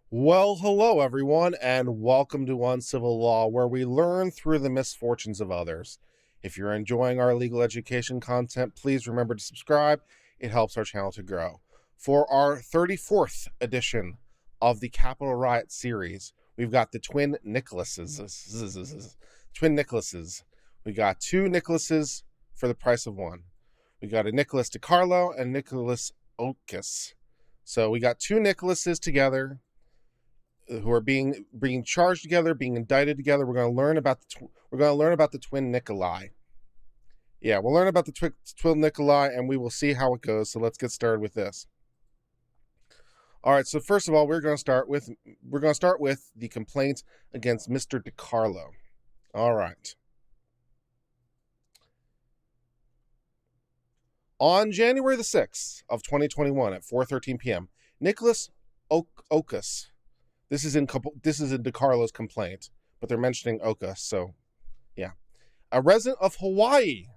Well, hello everyone, and welcome to Uncivil Law, where we learn through the misfortunes of others. If you're enjoying our legal education content, please remember to subscribe. It helps our channel to grow. For our 34th edition of the Capitol Riot series, we've got the twin Nicholases. Twin Nicholases. We got two Nicholases for the price of one. We got a Nicholas DeCarlo and Nicholas Ochs. So we got two Nicholases together who are being charged together, being indicted together. We're going to learn about the twin Nikolai. Yeah, we'll learn about the twin Nikolai, and we will see how it goes. So let's get started with this. All right. So first of all, we're going to start with the complaint against Mr. DeCarlo. All right. On January the 6th of 2021 at 4:13 p.m., Nicholas Ochs. This is in DeCarlo's complaint, but they're mentioning Ochs, so yeah. A resident of Hawaii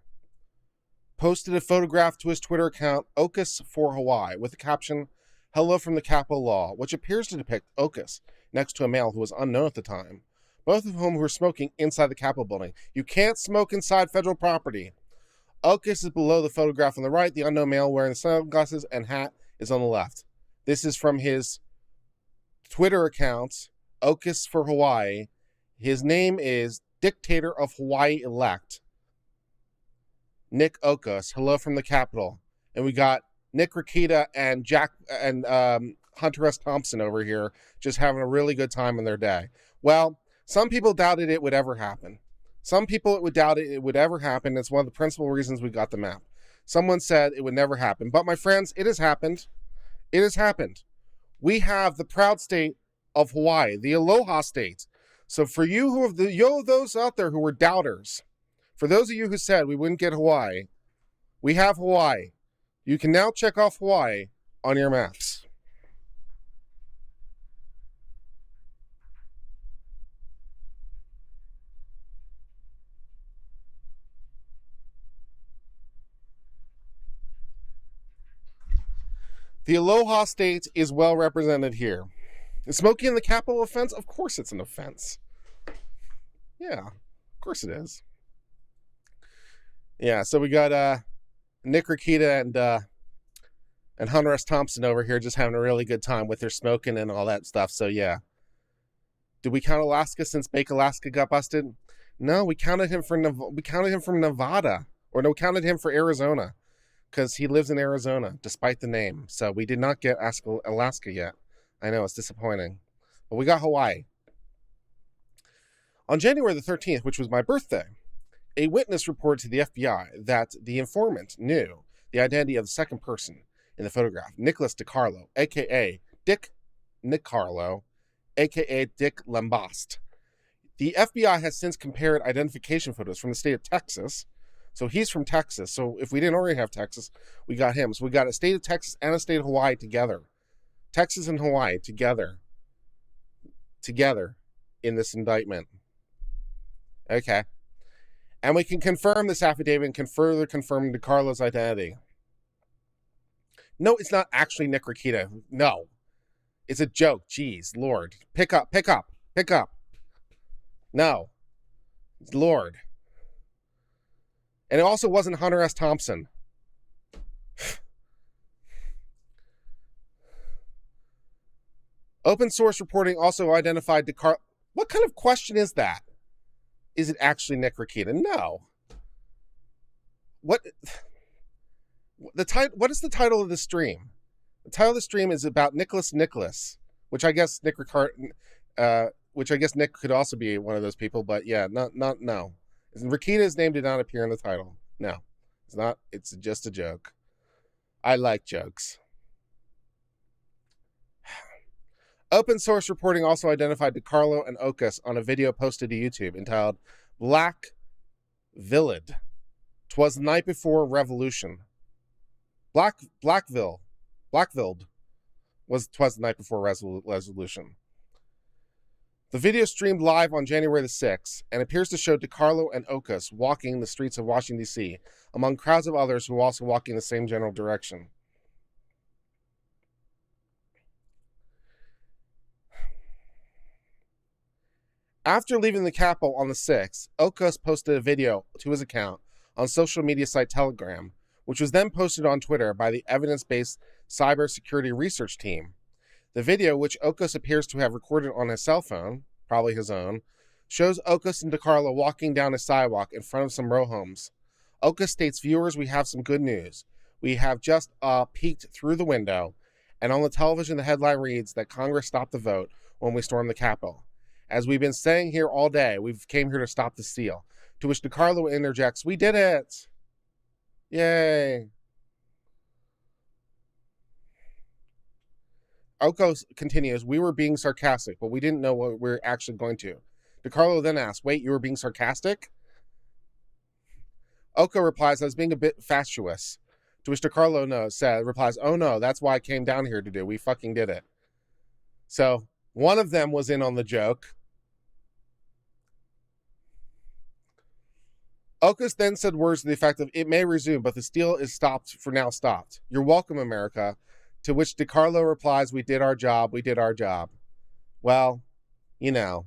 posted a photograph to his Twitter account, Ochs for Hawaii, with the caption, "Hello from the Capitol Law," which appears to depict Ochs next to a male who was unknown at the time, both of whom were smoking inside the Capitol building. You can't smoke inside federal property. Ochs is below the photograph on the right. The unknown male wearing sunglasses and hat is on the left. This is from his Twitter account, Ochs for Hawaii. His name is Dictator of Hawaii Elect, Nick Ochs. Hello from the Capitol. And we got Nick Rakita and Hunter S. Thompson over here just having a really good time in their day. Well, some people doubted it would ever happen. Some people would doubt it would ever happen. It's one of the principal reasons we got the map. Someone said it would never happen. But my friends, it has happened. It has happened. We have the proud state of Hawaii, the Aloha state. So for you those out there who were doubters, for those of you who said we wouldn't get Hawaii, we have Hawaii. You can now check off Hawaii on your maps. The Aloha state is well represented here. Is smoking in the Capitol offense? Of course it's an offense. Yeah, of course it is. Yeah, so we got Nick Rakita and Hunter S. Thompson over here just having a really good time with their smoking and all that stuff. So yeah. Did we count Alaska since Bake Alaska got busted? No, we counted him from Nevada. Or no, we counted him for Arizona. Because he lives in Arizona, despite the name. So we did not get Alaska yet. I know, it's disappointing. But we got Hawaii. On January the 13th, which was my birthday, a witness reported to the FBI that the informant knew the identity of the second person in the photograph, Nicholas DeCarlo, a.k.a. Dick DeCarlo, a.k.a. Dick Lambost. The FBI has since compared identification photos from the state of Texas. So he's from Texas. So if we didn't already have Texas, we got him. So we got a state of Texas and a state of Hawaii together. Texas and Hawaii together in this indictment. Okay. And we can confirm this affidavit and can further confirm DeCarlo's identity. No, it's not actually Nick Rakita. No. It's a joke. Jeez, Lord. Pick up. No. Lord. And it also wasn't Hunter S. Thompson. Open source reporting also identified DeCarlo. What kind of question is that? Is it actually Nick Rakita? No. What is the title of the stream? The title of the stream is about Nicholas, which I guess Nick could also be one of those people, but yeah, no. Rakita's name did not appear in the title. No, it's not. It's just a joke. I like jokes. Open source reporting also identified DeCarlo and Ochs on a video posted to YouTube entitled Blackvilled. 'Twas the night before revolution. Blackvilled was 'twas the night before resolution. The video streamed live on January the 6th and appears to show DeCarlo and Ochs walking the streets of Washington, D.C., among crowds of others who are also walking in the same general direction. After leaving the Capitol on the 6th, Ochs posted a video to his account on social media site Telegram, which was then posted on Twitter by the evidence-based cybersecurity research team. The video, which Ochs appears to have recorded on his cell phone, probably his own, shows Ochs and DeCarlo walking down a sidewalk in front of some row homes. Ochs states, "Viewers, we have some good news. We have just peeked through the window, and on the television the headline reads that Congress stopped the vote when we stormed the Capitol. As we've been saying here all day, we've came here to stop the steal." To which DeCarlo interjects, "We did it! Yay!" Ochs continues, "We were being sarcastic, but we didn't know what we were actually going to." DeCarlo then asks, "Wait, you were being sarcastic?" Ochs replies, "I was being a bit fatuous." To which DeCarlo replies, "Oh no, that's why I came down here to do. We fucking did it." So one of them was in on the joke. Ochs then said words to the effect of, "It may resume, but the steal is stopped for now stopped. You're welcome, America." To which DeCarlo replies, "We did our job. We did our job." Well, you know,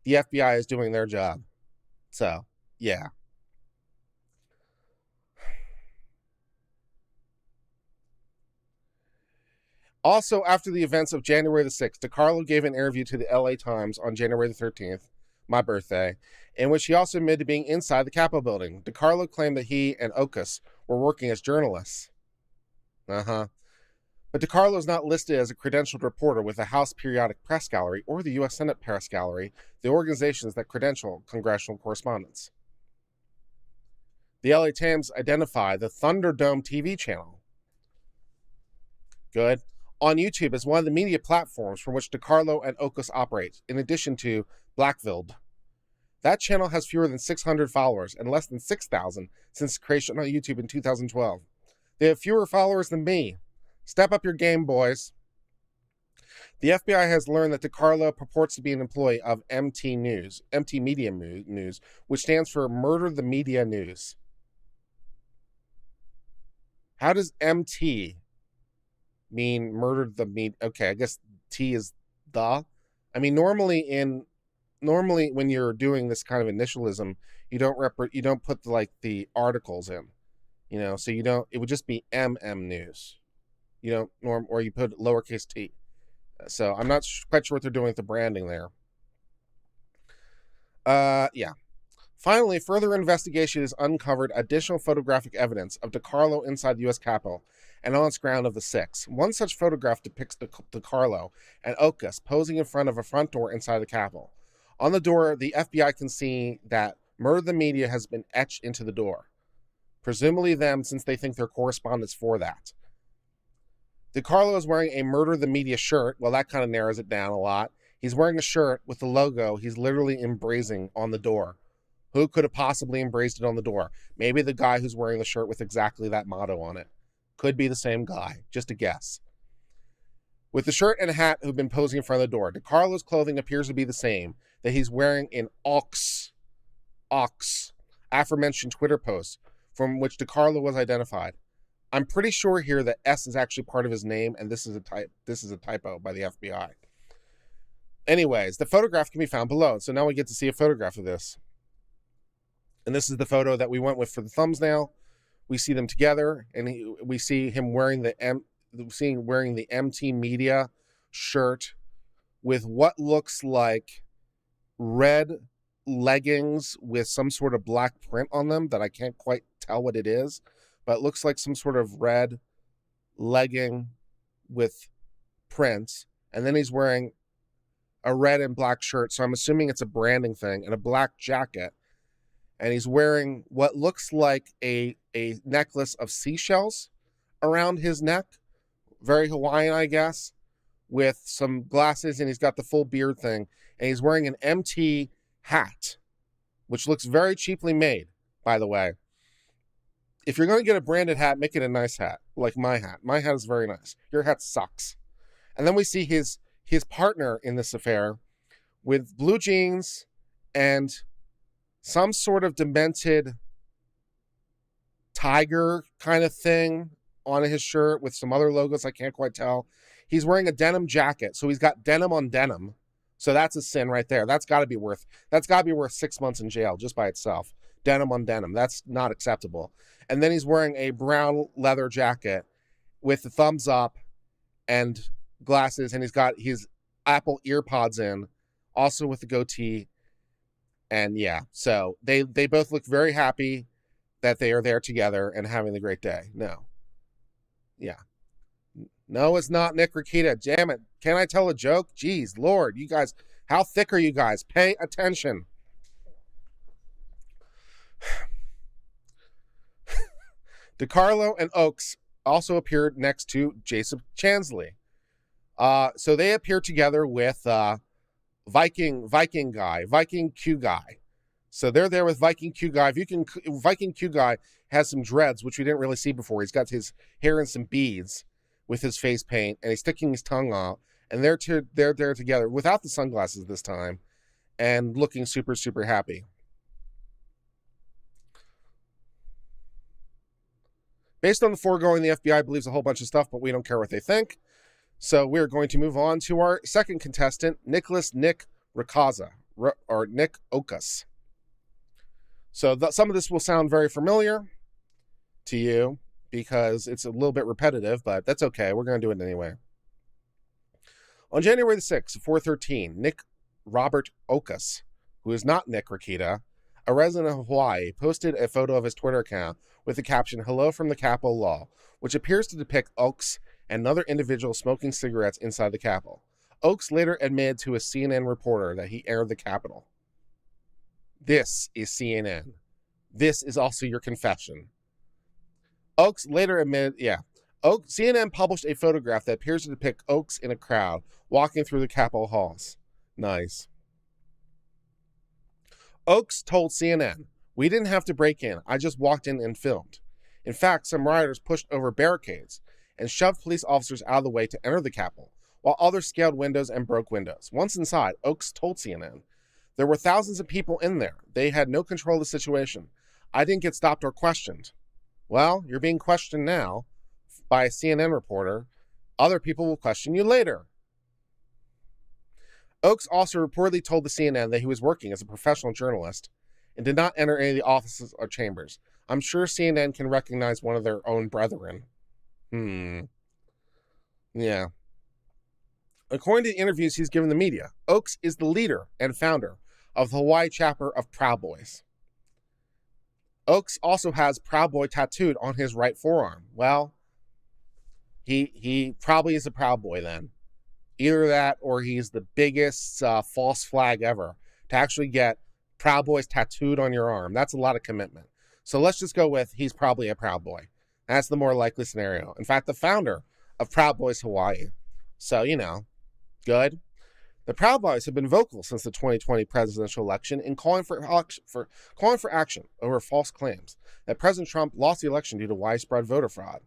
the FBI is doing their job. So, yeah. Also, after the events of January the 6th, DeCarlo gave an interview to the LA Times on January the 13th, my birthday, in which he also admitted to being inside the Capitol building. DeCarlo claimed that he and Ochs were working as journalists. But DeCarlo is not listed as a credentialed reporter with the House Periodic Press Gallery or the U.S. Senate Press Gallery, the organizations that credential congressional correspondents. The LA Times identified the Thunderdome TV channel, good, on YouTube as one of the media platforms from which DeCarlo and Ochs operate, in addition to Blackville. That channel has fewer than 600 followers and less than 6,000 since its creation on YouTube in 2012. They have fewer followers than me. Step up your game, boys. The FBI has learned that DeCarlo purports to be an employee of MT Media News, which stands for Murder the Media News. How does MT mean murdered the media? Okay, I guess T is the. I mean, normally when you're doing this kind of initialism, you don't put the articles in, so you don't. It would just be MM News, or you put lowercase t. So I'm not quite sure what they're doing with the branding there. Yeah. Finally, further investigation has uncovered additional photographic evidence of DeCarlo inside the U.S. Capitol and on its ground of the 6th. One such photograph depicts DeCarlo and Ochs posing in front of a front door inside the Capitol. On the door, the FBI can see that Murder the Media has been etched into the door. Presumably them, since they think they're correspondents for that. DeCarlo is wearing a Murder the Media shirt. Well, that kind of narrows it down a lot. He's wearing a shirt with the logo he's literally embracing on the door. Who could have possibly embraced it on the door? Maybe the guy who's wearing the shirt with exactly that motto on it. Could be the same guy. Just a guess. With the shirt and hat who've been posing in front of the door, DeCarlo's clothing appears to be the same that he's wearing in Ochs, aforementioned Twitter post from which DeCarlo was identified. I'm pretty sure here that S is actually part of his name, and this is a typo by the FBI. Anyways, the photograph can be found below. So now we get to see a photograph of this. And this is the photo that we went with for the thumbnail. We see them together, and we see him wearing the MT Media shirt with what looks like red leggings with some sort of black print on them that I can't quite tell what it is, but it looks like some sort of red legging with print. And then he's wearing a red and black shirt, so I'm assuming it's a branding thing, and a black jacket. And he's wearing what looks like a necklace of seashells around his neck. Very Hawaiian, I guess, with some glasses, and he's got the full beard thing. And he's wearing an MT hat, which looks very cheaply made, by the way. If you're going to get a branded hat, make it a nice hat, like my hat. My hat is very nice. Your hat sucks. And then we see his partner in this affair with blue jeans and some sort of demented tiger kind of thing on his shirt with some other logos I can't quite tell. He's wearing a denim jacket, so he's got denim on denim, So that's a sin right there. That's got to be worth 6 months in jail just by itself. Denim on denim. That's not acceptable. And then he's wearing a brown leather jacket with the thumbs up and glasses, and he's got his Apple ear pods in, also with the goatee. And yeah, so they both look very happy that they are there together and having a great day. No. Yeah. No, it's not Nick Rakita. Damn it. Can I tell a joke? Jeez, Lord, you guys, how thick are you guys? Pay attention. DeCarlo and Ochs also appeared next to Jason Chansley. So they appear together with Viking Q guy. So they're there with Viking Q guy. Viking Q guy has some dreads, which we didn't really see before. He's got his hair in some beads with his face paint, and he's sticking his tongue out. And they're there together without the sunglasses this time, and looking super, super happy. Based on the foregoing, the FBI believes a whole bunch of stuff, but we don't care what they think. So we're going to move on to our second contestant, Nick Rakaza, or Nick Ochs. So some of this will sound very familiar to you because it's a little bit repetitive, but that's okay. We're going to do it anyway. On January the 6th, 4/13, Nick Robert Ochs, who is not Nick Rakita, a resident of Hawaii, posted a photo of his Twitter account with the caption, "Hello from the Capitol Law," which appears to depict Ochs and another individual smoking cigarettes inside the Capitol. Ochs later admitted to a CNN reporter that he entered the Capitol. This is CNN. This is also your confession. Ochs later admitted, CNN published a photograph that appears to depict Ochs in a crowd walking through the Capitol halls. Nice. Ochs told CNN, "We didn't have to break in. I just walked in and filmed. In fact, some rioters pushed over barricades and shoved police officers out of the way to enter the Capitol, while others scaled windows and broke windows. Once inside," Ochs told CNN, "there were thousands of people in there. They had no control of the situation. I didn't get stopped or questioned." Well, you're being questioned now by a CNN reporter. Other people will question you later. Ochs also reportedly told the CNN that he was working as a professional journalist and did not enter any of the offices or chambers. I'm sure CNN can recognize one of their own brethren. Yeah. According to the interviews he's given the media, Ochs is the leader and founder of the Hawaii chapter of Proud Boys. Ochs also has Proud Boy tattooed on his right forearm. Well, he probably is a Proud Boy then. Either that or he's the biggest false flag ever to actually get Proud Boys tattooed on your arm. That's a lot of commitment. So let's just go with he's probably a Proud Boy. That's the more likely scenario. In fact, the founder of Proud Boys Hawaii. So, good. The Proud Boys have been vocal since the 2020 presidential election in calling for action over false claims that President Trump lost the election due to widespread voter fraud.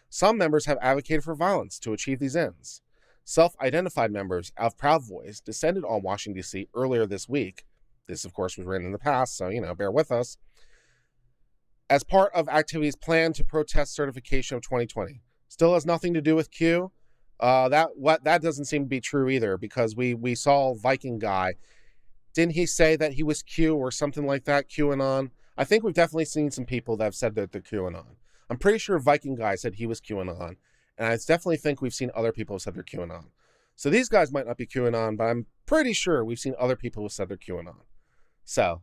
Some members have advocated for violence to achieve these ends. Self-identified members of Proud Boys descended on Washington, D.C. earlier this week. This, of course, was written in the past, so, bear with us. As part of activities planned to protest certification of 2020. Still has nothing to do with Q. That doesn't seem to be true either, because we saw Viking guy. Didn't he say that he was Q or something like that, QAnon? I think we've definitely seen some people that have said that they're QAnon. I'm pretty sure Viking guy said he was QAnon, and I definitely think we've seen other people who said they're QAnon. So these guys might not be QAnon, but I'm pretty sure we've seen other people who said they're QAnon. So,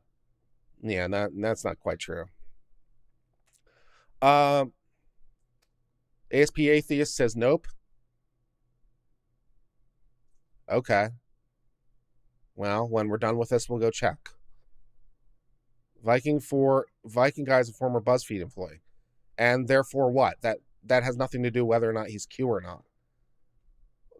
yeah, that's not quite true. ASP Atheist says nope. Okay. Well, when we're done with this, we'll go check. Viking guy is a former BuzzFeed employee. And therefore what? That has nothing to do whether or not he's Q or not.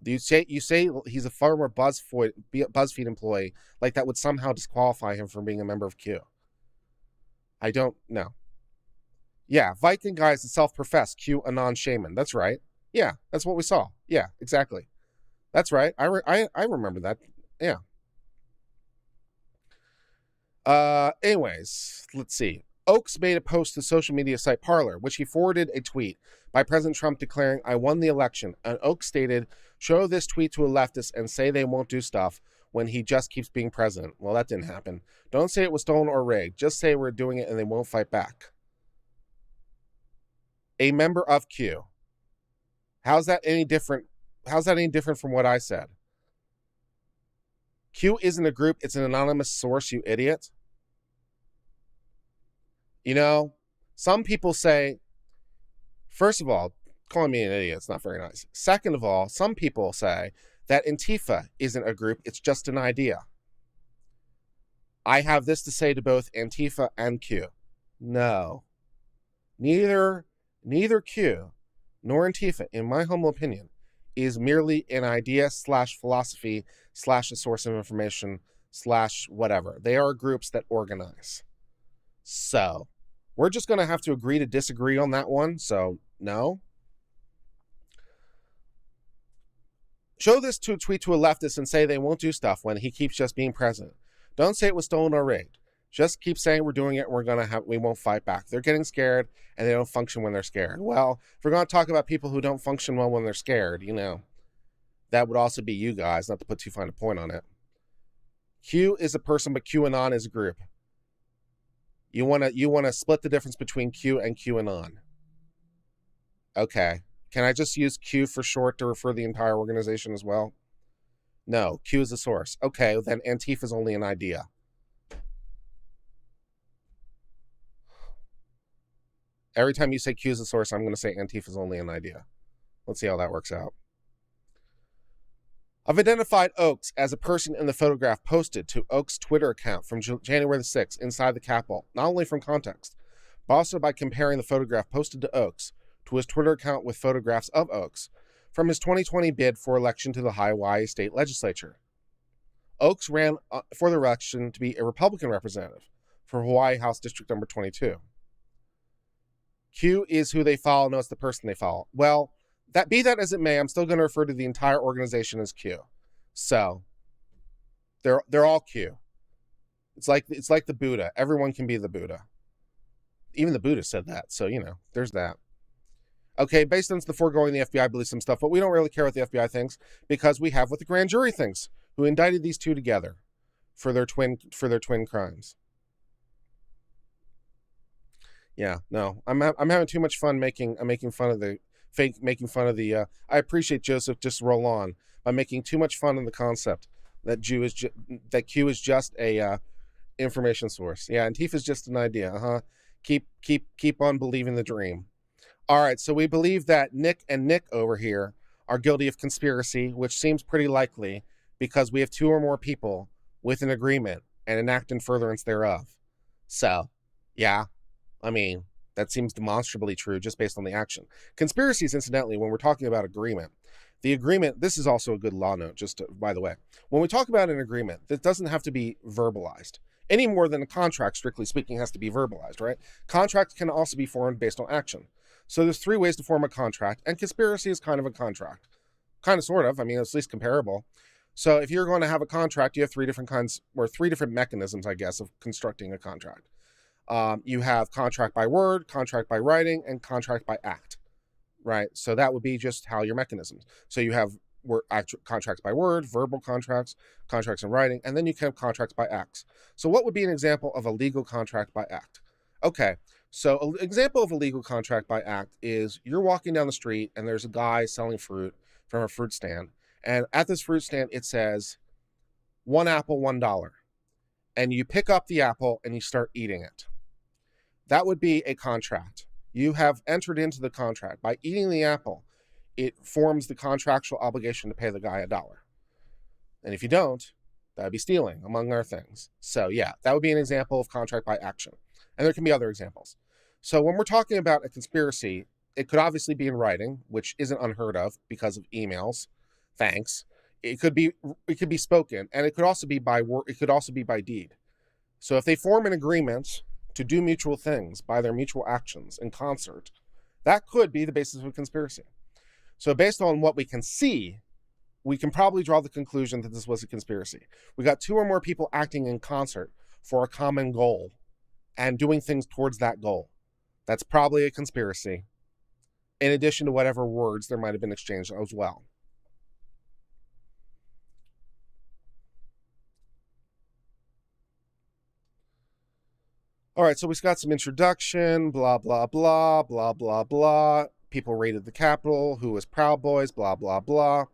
You say he's a former BuzzFeed employee, like that would somehow disqualify him from being a member of Q. I don't know. Yeah, Viking guy is a self-professed QAnon shaman. That's right. Yeah, that's what we saw. Yeah, exactly. That's right. I remember that. Yeah. Anyways, let's see. Ochs made a post to the social media site Parler, which he forwarded a tweet by President Trump declaring, "I won the election." And Ochs stated, "Show this tweet to a leftist and say they won't do stuff. when he just keeps being president. Well, that didn't happen. Don't say it was stolen or rigged. Just say we're doing it and they won't fight back. A member of Q. How's that any different? How's that any different from what I said? Q isn't a group. It's an anonymous source, you idiot. You know, some people say, first of all, calling me an idiot is not very nice. Second of all, some people say that Antifa isn't a group. It's just an idea. I have this to say to both Antifa and Q. No. Neither Q nor Antifa, in my humble opinion, is merely an idea / philosophy / a source of information / whatever. They are groups that organize. So, we're just going to have to agree to disagree on that one. So, no. Show this to a tweet to a leftist and say they won't do stuff when he keeps just being president. Don't say it was stolen or rigged. Just keep saying we're doing it and we won't fight back. They're getting scared and they don't function when they're scared. Well, if we're going to talk about people who don't function well when they're scared, you know, that would also be you guys, not to put too fine a point on it. Q is a person, but QAnon is a group. You want to split the difference between Q and QAnon. Okay. Can I just use Q for short to refer the entire organization as well? No, Q is the source. Okay, then Antifa is only an idea. Every time you say Q is the source, I'm going to say Antifa is only an idea. Let's see how that works out. I've identified Ochs as a person in the photograph posted to Ochs' Twitter account from January the 6th inside the Capitol, not only from context, but also by comparing the photograph posted to Ochs to his Twitter account with photographs of Ochs from his 2020 bid for election to the Hawaii State Legislature. Ochs ran for the election to be a Republican representative for Hawaii House District number 22. Q is who they follow, no, it's the person they follow. Well, be that as it may, I'm still going to refer to the entire organization as Q. So, they're all Q. It's like the Buddha. Everyone can be the Buddha. Even the Buddha said that, so, you know, there's that. Okay, based on the foregoing, the FBI believes some stuff, but we don't really care what the FBI thinks because we have what the grand jury thinks, who indicted these two together for their twin crimes. Yeah, no, I'm having too much fun making fun of the I appreciate Joseph. Just roll on by making too much fun of the concept that that Q is just a information source. Yeah, Antifa is just an idea. Keep on believing the dream. All right, so we believe that Nick and Nick over here are guilty of conspiracy, which seems pretty likely because we have two or more people with an agreement and an act in furtherance thereof. So, yeah, I mean, that seems demonstrably true just based on the action. Conspiracies, incidentally, when we're talking about agreement, the agreement, this is also a good law note, by the way. When we talk about an agreement, it doesn't have to be verbalized. Any more than a contract, strictly speaking, has to be verbalized, right? Contracts can also be formed based on action. So there's 3 ways to form a contract, and conspiracy is kind of a contract. Kind of, sort of. I mean, it's at least comparable. So if you're going to have a contract, you have 3 different kinds, or 3 different mechanisms, I guess, of constructing a contract. You have contract by word, contract by writing, and contract by act, right? So that would be just how your mechanisms. So you have contracts by word, verbal contracts, contracts in writing, and then you can have contracts by acts. So what would be an example of a legal contract by act? Okay, so an example of a legal contract by act is you're walking down the street and there's a guy selling fruit from a fruit stand. And at this fruit stand, it says, 1 apple, $1. And you pick up the apple and you start eating it. That would be a contract. You have entered into the contract. By eating the apple, it forms the contractual obligation to pay the guy $1. And if you don't, that would be stealing, among other things. So yeah, that would be an example of contract by action. And there can be other examples. So when we're talking about a conspiracy, it could obviously be in writing, which isn't unheard of because of emails. Thanks. It could be spoken, and it could also be by word. It could also be by deed. So if they form an agreement to do mutual things by their mutual actions in concert, that could be the basis of a conspiracy. So based on what we can see, we can probably draw the conclusion that this was a conspiracy. We got 2 or more people acting in concert for a common goal and doing things towards that goal. That's probably a conspiracy, in addition to whatever words there might have been exchanged as well. All right, so we've got some introduction, blah, blah, blah, blah, blah, blah. People raided the Capitol, who was Proud Boys, blah, blah, blah.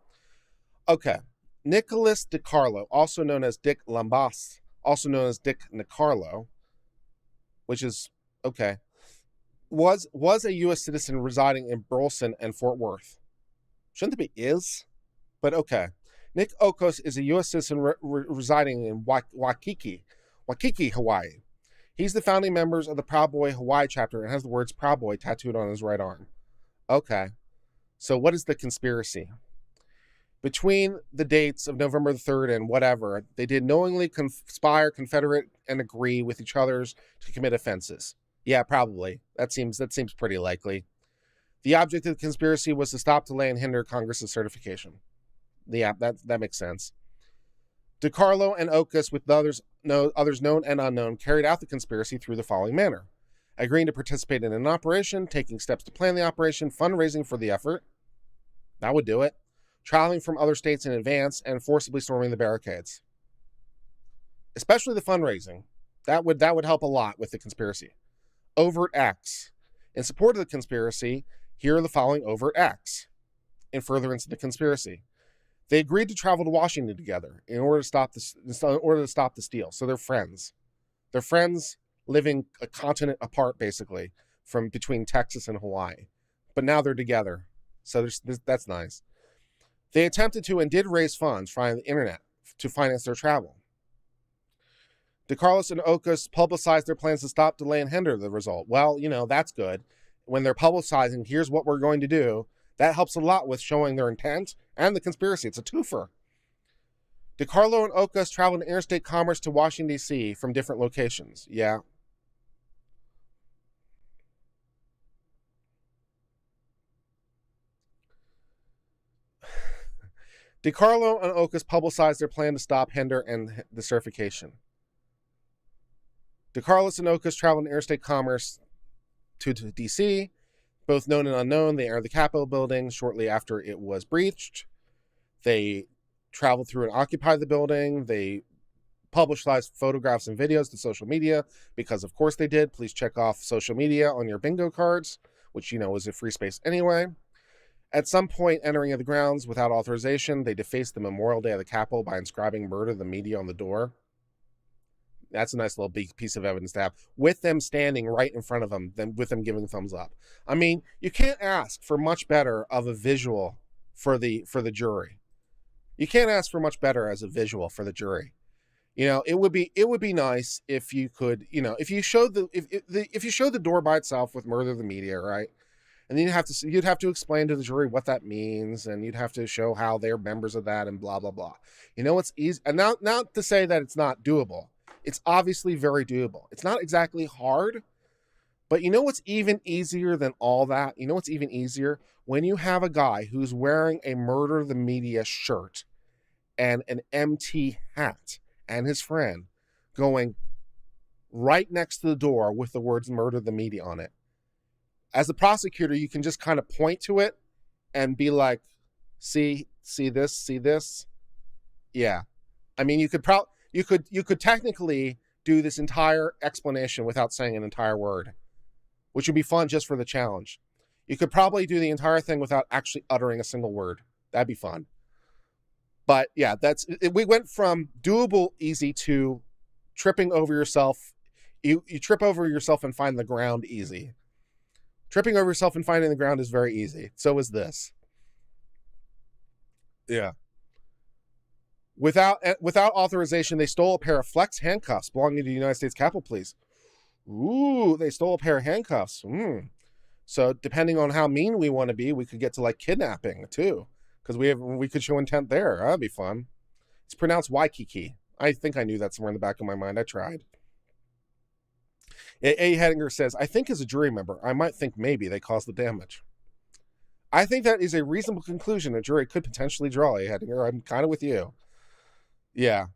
Okay. Nicholas DeCarlo, also known as Dick Lambas, also known as Dick DeCarlo, which is, okay, was a U.S. citizen residing in Burleson and Fort Worth. Shouldn't it be is? But okay. Nick Ochs is a U.S. citizen residing in Waikiki, Hawaii. He's the founding members of the Proud Boy Hawaii chapter and has the words Proud Boy tattooed on his right arm. Okay. So what is the conspiracy? Between the dates of November the 3rd and whatever, they did knowingly conspire, confederate, and agree with each other's to commit offenses. Yeah, probably. That seems pretty likely. The object of the conspiracy was to stop, delay, and hinder Congress's certification. Yeah, that makes sense. DeCarlo and Ochs, with others known and unknown, carried out the conspiracy through the following manner: agreeing to participate in an operation, taking steps to plan the operation, fundraising for the effort. That would do it. Traveling from other states in advance, and forcibly storming the barricades. Especially the fundraising. That would help a lot with the conspiracy. Overt acts. In support of the conspiracy, here are the following overt acts in furtherance of the conspiracy. They agreed to travel to Washington together in order to stop the steal. So they're friends. They're friends living a continent apart, basically, from between Texas and Hawaii. But now they're together. So that's nice. They attempted to and did raise funds via the internet to finance their travel. DeCarlo and Ochs publicized their plans to stop, delay, and hinder the result. Well, that's good. When they're publicizing, here's what we're going to do, that helps a lot with showing their intent and the conspiracy. It's a twofer. DeCarlo and Ochs traveled in interstate commerce to Washington, D.C. from different locations. Yeah. DeCarlo and Ochs publicized their plan to stop, hinder, and the certification. DeCarlo and Ochs traveled in interstate commerce to D.C., both known and unknown. They entered the Capitol building shortly after it was breached. They traveled through and occupied the building. They publicized photographs and videos to social media because, of course, they did. Please check off social media on your bingo cards, which, is a free space anyway. At some point, entering the grounds without authorization, they defaced the Memorial Day of the Capitol by inscribing "Murder the Media" on the door. That's a nice little big piece of evidence to have, with them standing right in front of them, with them giving thumbs up. I mean, you can't ask for much better of a visual for the jury. You can't ask for much better as a visual for the jury. It would be nice if you could, if you showed the door by itself with "Murder the Media," right? And then you'd have to explain to the jury what that means, and you'd have to show how they're members of that, and blah blah blah. It's easy, and not to say that it's not doable. It's obviously very doable. It's not exactly hard, but what's even easier than all that? What's even easier? When you have a guy who's wearing a "Murder the Media" shirt and an MT hat, and his friend going right next to the door with the words "Murder the Media" on it. As a prosecutor, you can just kind of point to it and be like, see this? Yeah. I mean, you could technically do this entire explanation without saying an entire word, which would be fun just for the challenge. You could probably do the entire thing without actually uttering a single word. That'd be fun. But yeah, we went from doable easy to tripping over yourself. You trip over yourself and find the ground easy. Tripping over yourself and finding the ground is very easy. So is this. Yeah. Without authorization, they stole a pair of flex handcuffs belonging to the United States Capitol Police. Ooh, they stole a pair of handcuffs. So depending on how mean we want to be, we could get to like kidnapping too, because we could show intent there. That'd be fun. It's pronounced Waikiki. I think I knew that somewhere in the back of my mind. I tried. A. Hedinger says, I think as a jury member, I might think maybe they caused the damage. I think that is a reasonable conclusion a jury could potentially draw, A. Hedinger. I'm kind of with you. Yeah.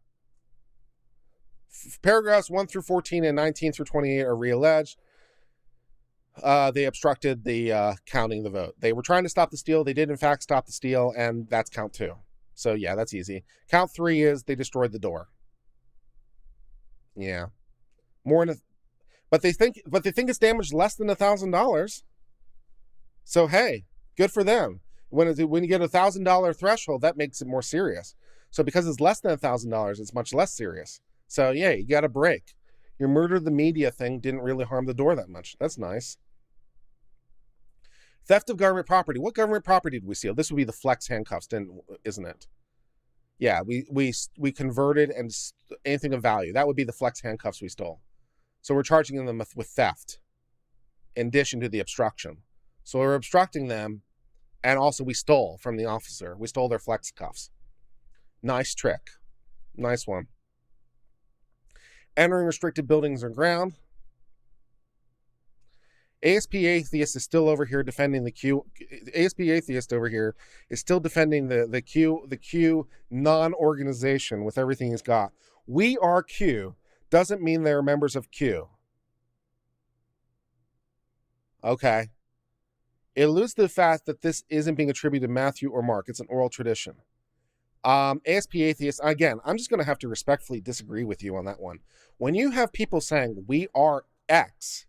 Paragraphs 1 through 14 and 19 through 28 are realleged. They obstructed the counting the vote. They were trying to stop the steal. They did, in fact, stop the steal, and that's count 2. So, yeah, that's easy. Count 3 is they destroyed the door. Yeah. More But they think it's damaged less than $1,000. So hey, good for them. When you get $1,000 threshold, that makes it more serious. So because it's less than $1,000, it's much less serious. So yeah, you got a break. Your murder the media thing didn't really harm the door that much. That's nice. Theft of government property. What government property did we steal? This would be the flex handcuffs, isn't it? Yeah, we converted and anything of value. That would be the flex handcuffs we stole. So we're charging them with theft in addition to the obstruction. So we're obstructing them, and also we stole from the officer. We stole their flex cuffs. Nice trick. Nice one. Entering restricted buildings or ground. ASP Atheist is still over here defending the Q. ASP Atheist over here is still defending the Q non-organization with everything he's got. We are Q doesn't mean they're members of Q. Okay. It alludes to the fact that this isn't being attributed to Matthew or Mark. It's an oral tradition. ASP Atheist, again, I'm just going to have to respectfully disagree with you on that one. When you have people saying we are X,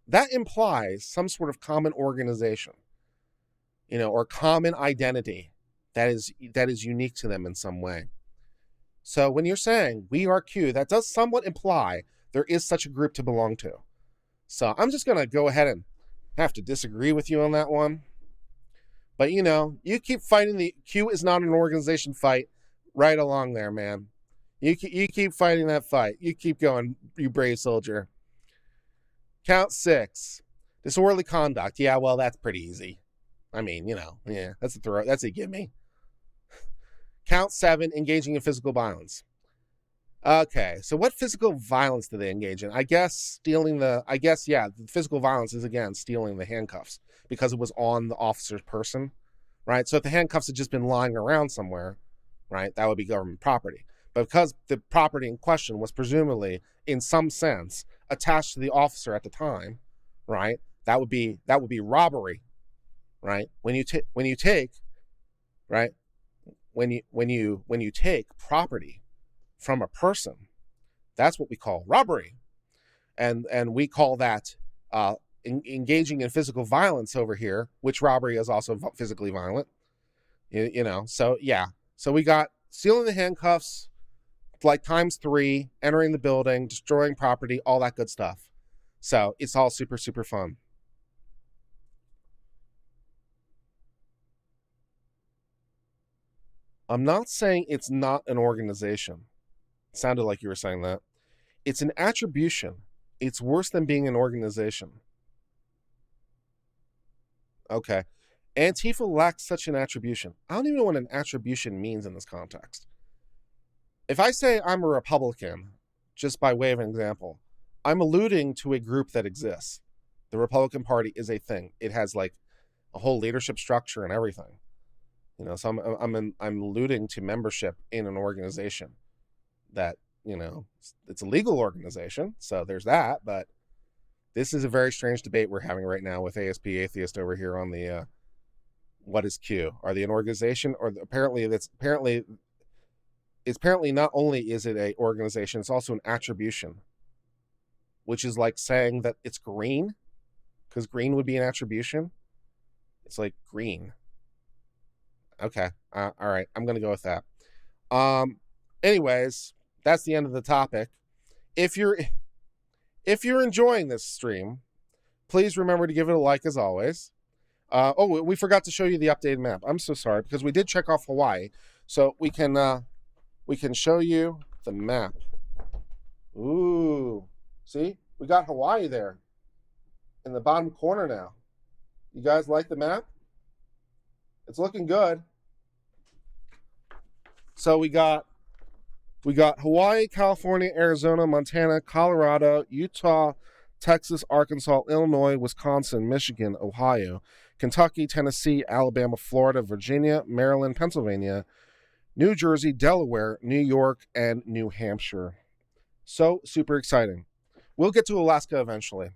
that implies some sort of common organization, or common identity that is unique to them in some way. So when you're saying we are Q, that does somewhat imply there is such a group to belong to. So I'm just going to go ahead and have to disagree with you on that one. But, you keep fighting the Q is not an organization fight right along there, man. You keep fighting that fight. You keep going, you brave soldier. Count 6. Disorderly conduct. Yeah, well, that's pretty easy. I mean, yeah, that's a throw. That's a gimme. Count 7. Engaging in physical violence. Okay, so what physical violence do they engage in? I guess the physical violence is, again, stealing the handcuffs because it was on the officer's person, right? So if the handcuffs had just been lying around somewhere, right, that would be government property. But because the property in question was presumably, in some sense, attached to the officer at the time, right, that would be robbery, right? When you take property from a person, that's what we call robbery, and we call that engaging in physical violence over here, which robbery is also physically violent. So yeah, so we got stealing the handcuffs, like times 3, entering the building, destroying property, all that good stuff. So it's all super, super fun. I'm not saying it's not an organization. It sounded like you were saying that. It's an attribution. It's worse than being an organization. Okay. Antifa lacks such an attribution. I don't even know what an attribution means in this context. If I say I'm a Republican, just by way of an example, I'm alluding to a group that exists. The Republican Party is a thing. It has like a whole leadership structure and everything. So I'm alluding to membership in an organization that, it's a legal organization. So there's that. But this is a very strange debate we're having right now with ASP Atheist over here on the what is Q? Are they an organization? Or apparently not only is it a organization, it's also an attribution, which is like saying that it's green, because green would be an attribution. It's like green. Okay. All right. I'm going to go with that. Anyways, that's the end of the topic. If you're enjoying this stream, please remember to give it a like as always. We forgot to show you the updated map. I'm so sorry, because we did check off Hawaii. So we can show you the map. Ooh. See? We got Hawaii there in the bottom corner now. You guys like the map? It's looking good. So we got Hawaii, California, Arizona, Montana, Colorado, Utah, Texas, Arkansas, Illinois, Wisconsin, Michigan, Ohio, Kentucky, Tennessee, Alabama, Florida, Virginia, Maryland, Pennsylvania, New Jersey, Delaware, New York, and New Hampshire. So super exciting. We'll get to Alaska eventually.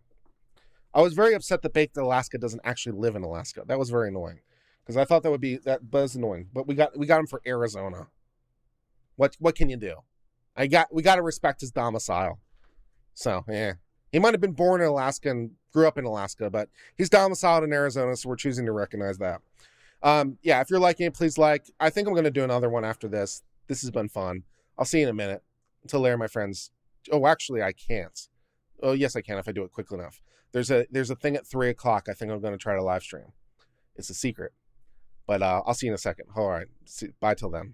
I was very upset that Baked Alaska doesn't actually live in Alaska. That was very annoying, because I thought that was annoying. But we got him for Arizona. What can you do? We got to respect his domicile. So yeah. He might have been born in Alaska and grew up in Alaska, but he's domiciled in Arizona, so we're choosing to recognize that. Yeah, if you're liking it, please like. I think I'm going to do another one after this. This has been fun. I'll see you in a minute. Until later, my friends. Oh, actually, I can't. Oh, yes, I can if I do it quick enough. There's a thing at 3 o'clock. I think I'm going to try to live stream. It's a secret. But I'll see you in a second. All right. Bye till then.